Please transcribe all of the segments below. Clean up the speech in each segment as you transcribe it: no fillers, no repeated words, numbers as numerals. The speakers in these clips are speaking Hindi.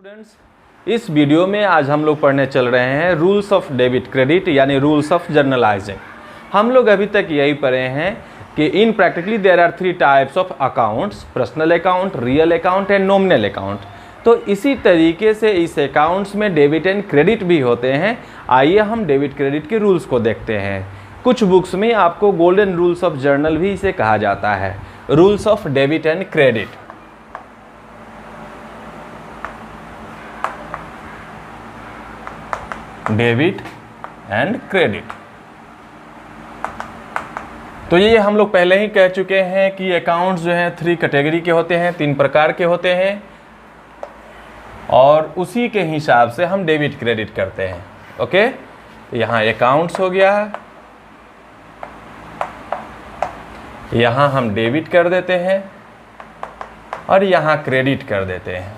स्टूडेंट्स, इस वीडियो में आज हम लोग पढ़ने चल रहे हैं रूल्स ऑफ डेबिट क्रेडिट यानी रूल्स ऑफ जर्नलाइजिंग। हम लोग अभी तक यही पढ़े हैं कि in practically there are 3 types of accounts, personal account, real account and nominal account. तो इसी तरीके से इस अकाउंट्स में डेबिट एंड क्रेडिट भी होते हैं। आइए हम डेबिट क्रेडिट के रूल्स को देखते हैं। कुछ बुक्स में आपको गोल्डन रूल्स ऑफ जर्नल भी इसे कहा जाता है, rules of debit and credit. Debit and credit. तो ये हम लोग पहले ही कह चुके हैं कि अकाउंट्स जो हैं 3 कैटेगरी के होते हैं, 3 प्रकार के होते हैं और उसी के हिसाब से हम डेबिट क्रेडिट करते हैं। ओके, यहाँ अकाउंट्स हो गया, यहाँ हम डेबिट कर देते हैं और यहाँ क्रेडिट कर देते हैं।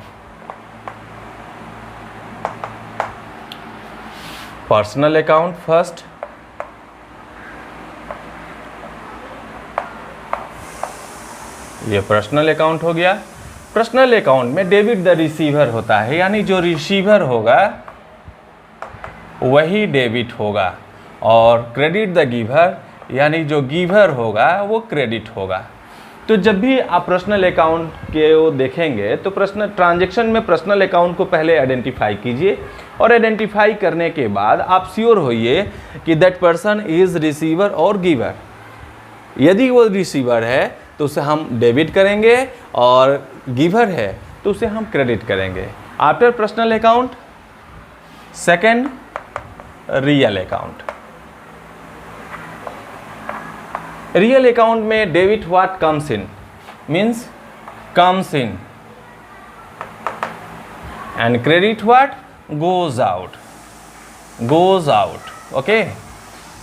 पर्सनल अकाउंट फर्स्ट, ये पर्सनल अकाउंट हो गया। पर्सनल अकाउंट में डेबिट द रिसीवर होता है, यानी जो रिसीवर होगा वही डेबिट होगा, और क्रेडिट द गिवर यानी जो गिवर होगा वो क्रेडिट होगा। तो जब भी आप पर्सनल अकाउंट के वो देखेंगे तो पर्सनल ट्रांजैक्शन में पर्सनल अकाउंट को पहले आइडेंटिफाई कीजिए और आइडेंटिफाई करने के बाद आप श्योर होइए कि दैट पर्सन इज रिसीवर और गिवर। यदि वो रिसीवर है तो उसे हम डेबिट करेंगे और गिवर है तो उसे हम क्रेडिट करेंगे। After personal account second real account. Real account में debit what comes in means comes in and credit what goes out. Okay,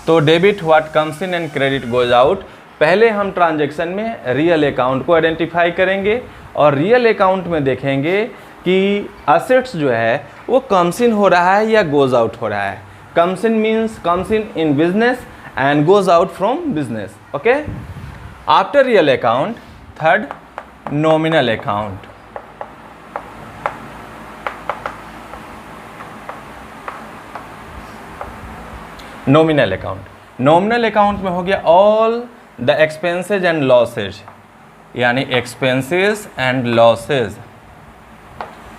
तो debit what comes in and credit goes out. पहले हम ट्रांजैक्शन में रियल अकाउंट को आइडेंटिफाई करेंगे और रियल अकाउंट में देखेंगे कि असेट्स जो है वो कम्स इन हो रहा है या गोज आउट हो रहा है। Comes in means comes in business and goes out from business. Okay, after real account third nominal account। nominal account में हो गया all the expenses and losses, यानी expenses and losses।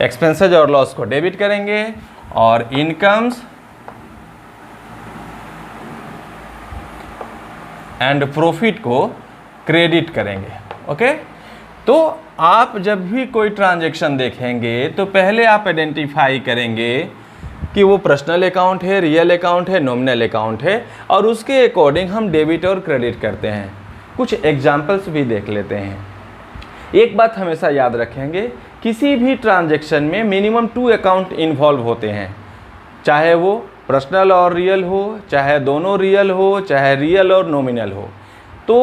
expenses और लॉस को डेबिट करेंगे और इनकम्स एंड प्रॉफिट को क्रेडिट करेंगे। ओके, तो आप जब भी कोई ट्रांजैक्शन देखेंगे तो पहले आप आइडेंटिफाई करेंगे कि वो पर्सनल अकाउंट है, रियल अकाउंट है, नॉमिनल अकाउंट है, और उसके अकॉर्डिंग हम डेबिट और क्रेडिट करते हैं। कुछ एग्जांपल्स भी देख लेते हैं। एक बात हमेशा याद रखेंगे, किसी भी ट्रांजैक्शन में मिनिमम 2 अकाउंट इन्वॉल्व होते हैं, चाहे वो पर्सनल और रियल हो, चाहे दोनों रियल हो, चाहे रियल और नॉमिनल हो। तो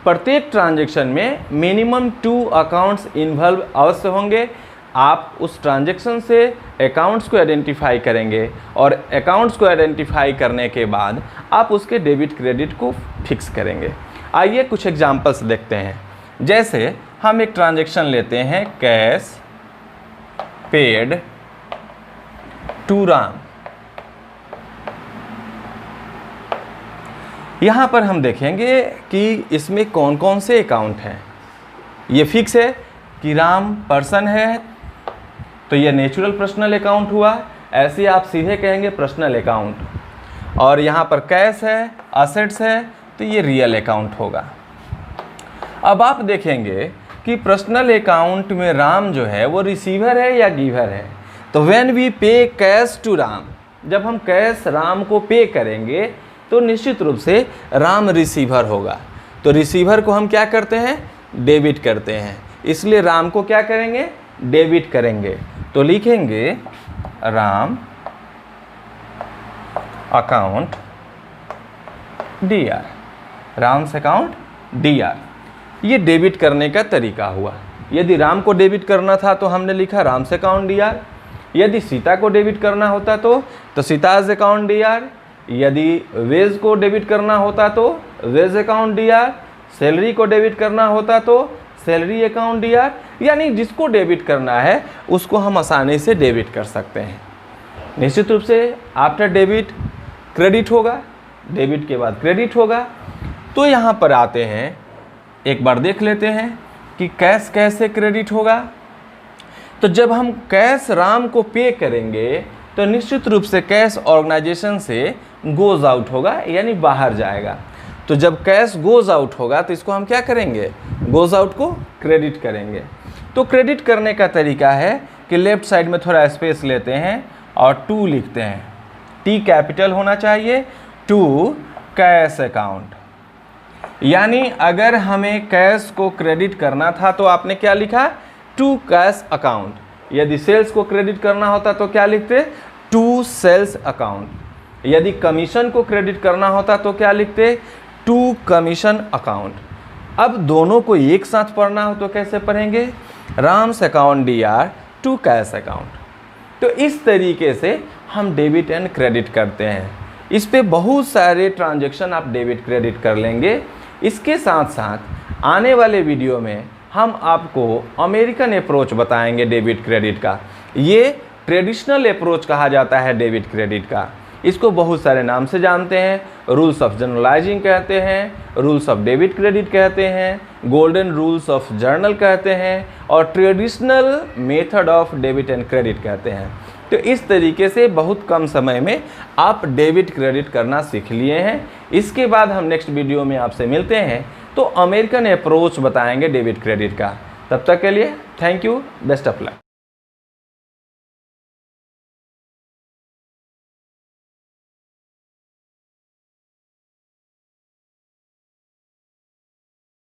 प्रत्येक ट्रांजैक्शन में मिनिमम 2 अकाउंट्स इन्वॉल्व अवश्य होंगे। आप उस ट्रांजैक्शन से अकाउंट्स को आइडेंटिफाई करेंगे और अकाउंट्स को आइडेंटिफाई करने के बाद आप उसके डेबिट क्रेडिट को फिक्स करेंगे। आइए कुछ एग्जांपल्स देखते हैं। जैसे हम एक ट्रांजैक्शन लेते हैं, कैश पेड टू राम। यहाँ पर हम देखेंगे कि इसमें कौन कौन से अकाउंट हैं। ये फिक्स है कि राम पर्सन है तो ये नेचुरल पर्सनल अकाउंट हुआ, ऐसे आप सीधे कहेंगे पर्सनल अकाउंट। और यहाँ पर कैश है, असेट्स है, तो ये रियल अकाउंट होगा। अब आप देखेंगे कि पर्सनल अकाउंट में राम जो है वो रिसीवर है या गिवर है। तो व्हेन वी पे कैश टू राम, जब हम कैश राम को पे करेंगे तो निश्चित रूप से राम रिसीवर होगा। तो रिसीवर को हम क्या करते हैं, डेबिट करते हैं, इसलिए राम को क्या करेंगे, डेबिट करेंगे। तो लिखेंगे Ram account DR, Ram's account DR। ये डेबिट करने का तरीका हुआ। यदि राम को डेबिट करना था तो हमने लिखा राम्स अकाउंट DR। यदि सीता को डेबिट करना होता तो सीताज अकाउंट DR। यदि वेज को डेबिट करना होता तो वेज अकाउंट DR। सैलरी को डेबिट करना होता तो सैलरी अकाउंट DR। यानी जिसको डेबिट करना है उसको हम आसानी से डेबिट कर सकते हैं। निश्चित रूप से आफ्टर डेबिट क्रेडिट होगा, डेबिट के बाद क्रेडिट होगा। तो यहाँ पर आते हैं, एक बार देख लेते हैं कि कैश कैसे क्रेडिट होगा। तो जब हम कैश राम को पे करेंगे तो निश्चित रूप से कैश ऑर्गेनाइजेशन से गोज आउट होगा, यानी बाहर जाएगा। तो जब कैश गोज आउट होगा तो इसको हम क्या करेंगे, गोज आउट को क्रेडिट करेंगे। तो क्रेडिट करने का तरीका है कि लेफ्ट साइड में थोड़ा स्पेस लेते हैं और टू लिखते हैं, टी कैपिटल होना चाहिए, टू कैश अकाउंट। यानी अगर हमें कैश को क्रेडिट करना था तो आपने क्या लिखा, टू कैश अकाउंट। यदि सेल्स को क्रेडिट करना होता तो क्या लिखते, टू सेल्स अकाउंट। यदि कमीशन को क्रेडिट करना होता तो क्या लिखते, टू कमीशन अकाउंट। अब दोनों को एक साथ पढ़ना हो तो कैसे पढ़ेंगे, Ram's account DR to cash account. तो इस तरीके से हम डेबिट एंड क्रेडिट करते हैं। इस पे बहुत सारे ट्रांजैक्शन आप डेबिट क्रेडिट कर लेंगे। इसके साथ साथ आने वाले वीडियो में हम आपको अमेरिकन अप्रोच बताएंगे डेबिट क्रेडिट का। ये ट्रेडिशनल अप्रोच कहा जाता है डेबिट क्रेडिट का। इसको बहुत सारे नाम से जानते हैं, रूल्स ऑफ जनरलाइजिंग कहते हैं, रूल्स ऑफ डेबिट क्रेडिट कहते हैं, गोल्डन रूल्स ऑफ जर्नल कहते हैं और traditional method of debit and credit कहते हैं। तो इस तरीके से बहुत कम समय में आप डेबिट क्रेडिट करना सीख लिए हैं। इसके बाद हम नेक्स्ट वीडियो में आपसे मिलते हैं तो अमेरिकन अप्रोच बताएंगे डेबिट क्रेडिट का। तब तक के लिए thank you, best of luck.